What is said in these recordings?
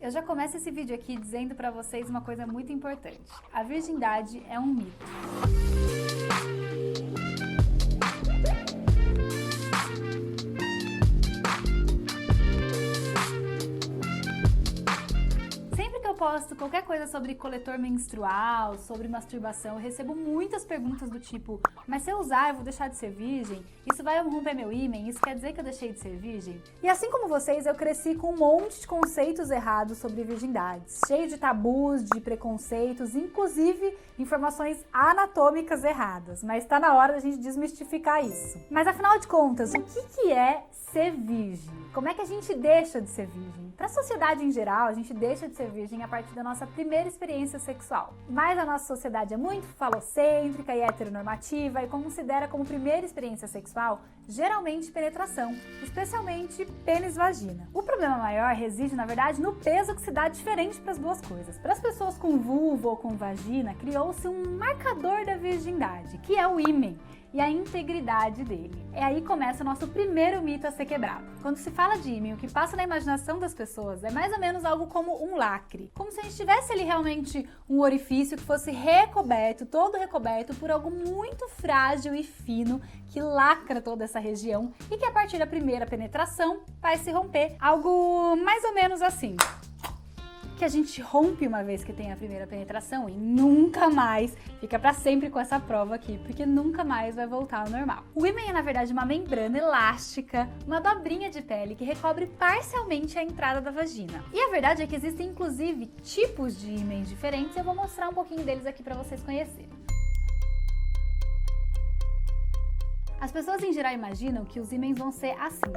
Eu já começo esse vídeo aqui dizendo pra vocês uma coisa muito importante. A virgindade é um mito. Posto qualquer coisa sobre coletor menstrual, sobre masturbação, eu recebo muitas perguntas do tipo: mas se eu usar, eu vou deixar de ser virgem? Isso vai romper meu ímen? Isso quer dizer que eu deixei de ser virgem? E assim como vocês, eu cresci com um monte de conceitos errados sobre virgindades, cheio de tabus, de preconceitos, inclusive informações anatômicas erradas. Mas tá na hora da gente desmistificar isso. Mas afinal de contas, o que é ser virgem? Como é que a gente deixa de ser virgem? Para a sociedade em geral, a gente deixa de ser virgem a partir da nossa primeira experiência sexual. Mas a nossa sociedade é muito falocêntrica e heteronormativa e considera como primeira experiência sexual geralmente penetração, especialmente pênis-vagina. O problema maior reside, na verdade, no peso que se dá diferente para as duas coisas. Para as pessoas com vulva ou com vagina, criou-se um marcador da virgindade, que é o ímen e a integridade dele. É aí que começa o nosso primeiro mito a ser quebrado. Quando se fala de ímen, o que passa na imaginação das pessoas é mais ou menos algo como um lacre. Como se a gente tivesse ali realmente um orifício que fosse recoberto, todo recoberto por algo muito frágil e fino que lacra toda essa região e que a partir da primeira penetração vai se romper. Algo mais ou menos assim. Que a gente rompe uma vez que tem a primeira penetração e nunca mais fica pra sempre com essa prova aqui, porque nunca mais vai voltar ao normal. O ímen é, na verdade, uma membrana elástica, uma dobrinha de pele que recobre parcialmente a entrada da vagina. E a verdade é que existem, inclusive, tipos de ímens diferentes e eu vou mostrar um pouquinho deles aqui pra vocês conhecerem. As pessoas em geral imaginam que os ímens vão ser assim.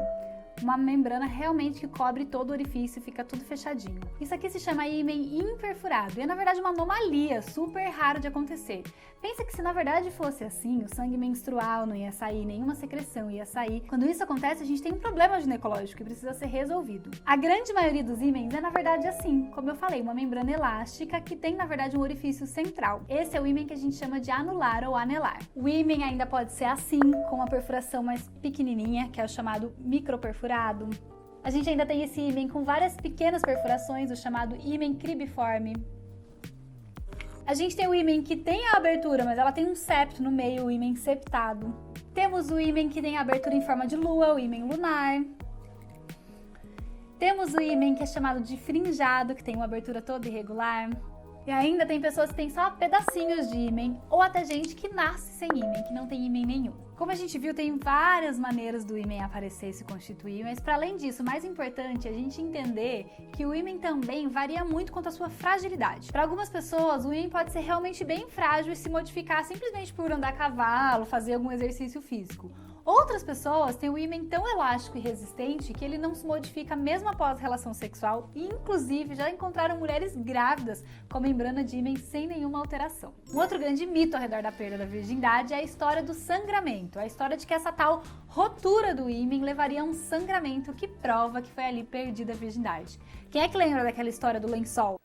Uma membrana realmente que cobre todo o orifício e fica tudo fechadinho. Isso aqui se chama ímen imperfurado e é na verdade uma anomalia super raro de acontecer. Pensa que se na verdade fosse assim, o sangue menstrual não ia sair, nenhuma secreção ia sair. Quando isso acontece, a gente tem um problema ginecológico que precisa ser resolvido. A grande maioria dos ímens é na verdade assim, como eu falei, uma membrana elástica que tem na verdade um orifício central. Esse é o ímen que a gente chama de anular ou anelar. O ímen ainda pode ser assim, com uma perfuração mais pequenininha, que é o chamado microperfurado. A gente ainda tem esse ímen com várias pequenas perfurações, o chamado ímen cribiforme. A gente tem o ímen que tem a abertura, mas ela tem um septo no meio, o ímen septado. Temos o ímen que tem a abertura em forma de lua, o ímen lunar. Temos o ímen que é chamado de frinjado, que tem uma abertura toda irregular. E ainda tem pessoas que têm só pedacinhos de ímen, ou até gente que nasce sem ímen, que não tem ímen nenhum. Como a gente viu, tem várias maneiras do ímen aparecer e se constituir, mas para além disso, o mais importante é a gente entender que o ímen também varia muito quanto à sua fragilidade. Para algumas pessoas, o ímen pode ser realmente bem frágil e se modificar simplesmente por andar a cavalo, fazer algum exercício físico. Outras pessoas têm o ímen tão elástico e resistente que ele não se modifica mesmo após a relação sexual e, inclusive, já encontraram mulheres grávidas com membrana de ímen sem nenhuma alteração. Um outro grande mito ao redor da perda da virgindade é a história do sangramento, a história de que essa tal rotura do ímen levaria a um sangramento que prova que foi ali perdida a virgindade. Quem é que lembra daquela história do lençol?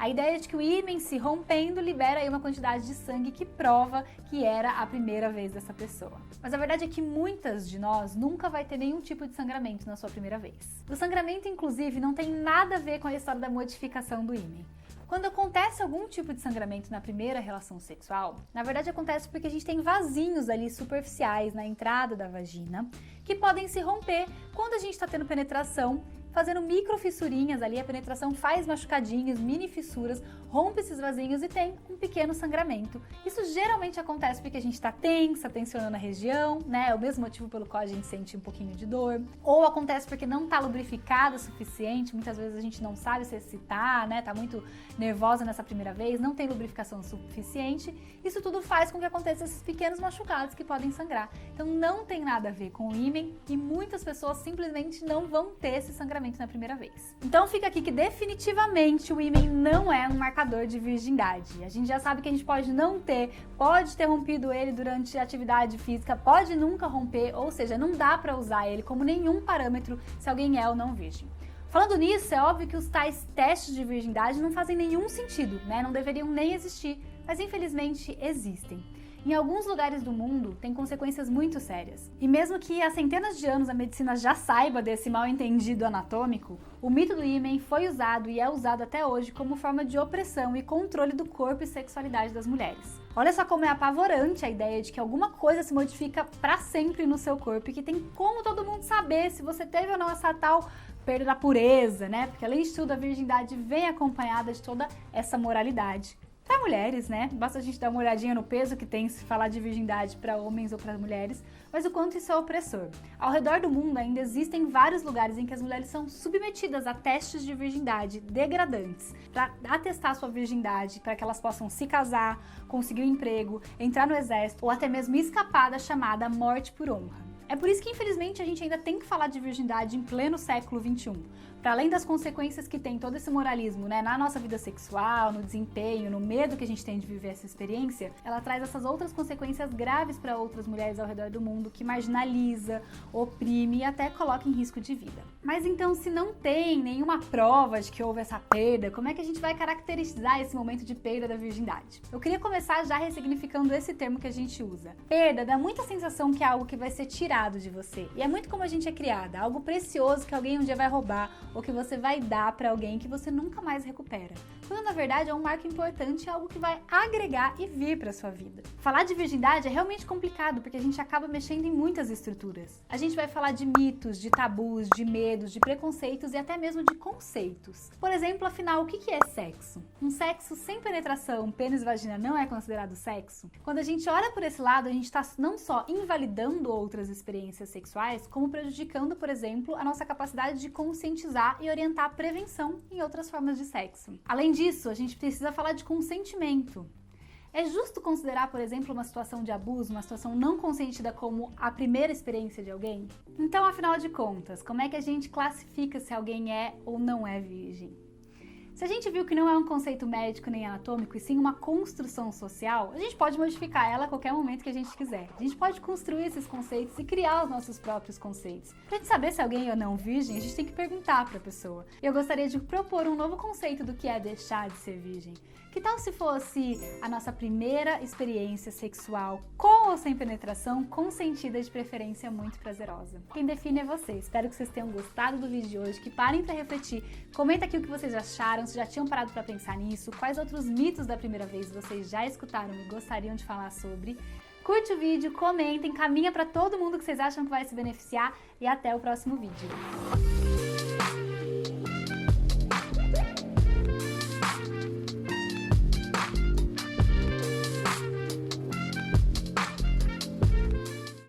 A ideia é de que o ímen se rompendo libera aí uma quantidade de sangue que prova que era a primeira vez dessa pessoa. Mas a verdade é que muitas de nós nunca vai ter nenhum tipo de sangramento na sua primeira vez. O sangramento, inclusive, não tem nada a ver com a história da modificação do ímen. Quando acontece algum tipo de sangramento na primeira relação sexual, na verdade acontece porque a gente tem vasinhos ali superficiais na entrada da vagina que podem se romper quando a gente está tendo penetração, fazendo microfissurinhas ali, a penetração faz machucadinhos, mini fissuras, rompe esses vasinhos e tem um pequeno sangramento. Isso geralmente acontece porque a gente está tensa, tensionando a região, né? É o mesmo motivo pelo qual a gente sente um pouquinho de dor. Ou acontece porque não está lubrificada o suficiente, muitas vezes a gente não sabe se excitar, né? Tá muito nervosa nessa primeira vez, não tem lubrificação suficiente. Isso tudo faz com que aconteçam esses pequenos machucados que podem sangrar. Então não tem nada a ver com o ímen e muitas pessoas simplesmente não vão ter esse sangramento na primeira vez. Então fica aqui que definitivamente o ímen não é um marcador de virgindade. A gente já sabe que a gente pode não ter, pode ter rompido ele durante a atividade física, pode nunca romper, ou seja, não dá para usar ele como nenhum parâmetro se alguém é ou não virgem. Falando nisso, é óbvio que os tais testes de virgindade não fazem nenhum sentido, né? Não deveriam nem existir. Mas infelizmente existem. Em alguns lugares do mundo, tem consequências muito sérias. E mesmo que há centenas de anos a medicina já saiba desse mal-entendido anatômico, o mito do ímen foi usado e é usado até hoje como forma de opressão e controle do corpo e sexualidade das mulheres. Olha só como é apavorante a ideia de que alguma coisa se modifica para sempre no seu corpo e que tem como todo mundo saber se você teve ou não essa tal perda da pureza, né? Porque além de tudo, a virgindade vem acompanhada de toda essa moralidade. Para mulheres, né? Basta a gente dar uma olhadinha no peso que tem se falar de virgindade para homens ou para mulheres, mas o quanto isso é opressor. Ao redor do mundo ainda existem vários lugares em que as mulheres são submetidas a testes de virgindade degradantes para atestar sua virgindade, para que elas possam se casar, conseguir um emprego, entrar no exército ou até mesmo escapar da chamada morte por honra. É por isso que, infelizmente, a gente ainda tem que falar de virgindade em pleno século XXI. Para além das consequências que tem todo esse moralismo, né, na nossa vida sexual, no desempenho, no medo que a gente tem de viver essa experiência, ela traz essas outras consequências graves para outras mulheres ao redor do mundo, que marginaliza, oprime e até coloca em risco de vida. Mas então, se não tem nenhuma prova de que houve essa perda, como é que a gente vai caracterizar esse momento de perda da virgindade? Eu queria começar já ressignificando esse termo que a gente usa. Perda dá muita sensação que é algo que vai ser tirado de você. E é muito como a gente é criada, algo precioso que alguém um dia vai roubar ou que você vai dar para alguém que você nunca mais recupera. Quando na verdade é um marco importante, algo que vai agregar e vir para sua vida. Falar de virgindade é realmente complicado porque a gente acaba mexendo em muitas estruturas. A gente vai falar de mitos, de tabus, de medos, de preconceitos e até mesmo de conceitos. Por exemplo, afinal, o que é sexo? Um sexo sem penetração, pênis e vagina não é considerado sexo? Quando a gente olha por esse lado, a gente está não só invalidando outras experiências sexuais, como prejudicando, por exemplo, a nossa capacidade de conscientizar e orientar a prevenção em outras formas de sexo. Além disso, a gente precisa falar de consentimento. É justo considerar, por exemplo, uma situação de abuso, uma situação não consentida como a primeira experiência de alguém? Então, afinal de contas, como é que a gente classifica se alguém é ou não é virgem? Se a gente viu que não é um conceito médico nem anatômico, e sim uma construção social, a gente pode modificar ela a qualquer momento que a gente quiser. A gente pode construir esses conceitos e criar os nossos próprios conceitos. Pra gente saber se alguém é ou não virgem, a gente tem que perguntar pra pessoa. Eu gostaria de propor um novo conceito do que é deixar de ser virgem. Que tal se fosse a nossa primeira experiência sexual com ou sem penetração, consentida, de preferência muito prazerosa? Quem define é você. Espero que vocês tenham gostado do vídeo de hoje, que parem pra refletir. Comenta aqui o que vocês acharam, se já tinham parado pra pensar nisso, quais outros mitos da primeira vez vocês já escutaram e gostariam de falar sobre. Curte o vídeo, comentem, caminha pra todo mundo que vocês acham que vai se beneficiar e até o próximo vídeo.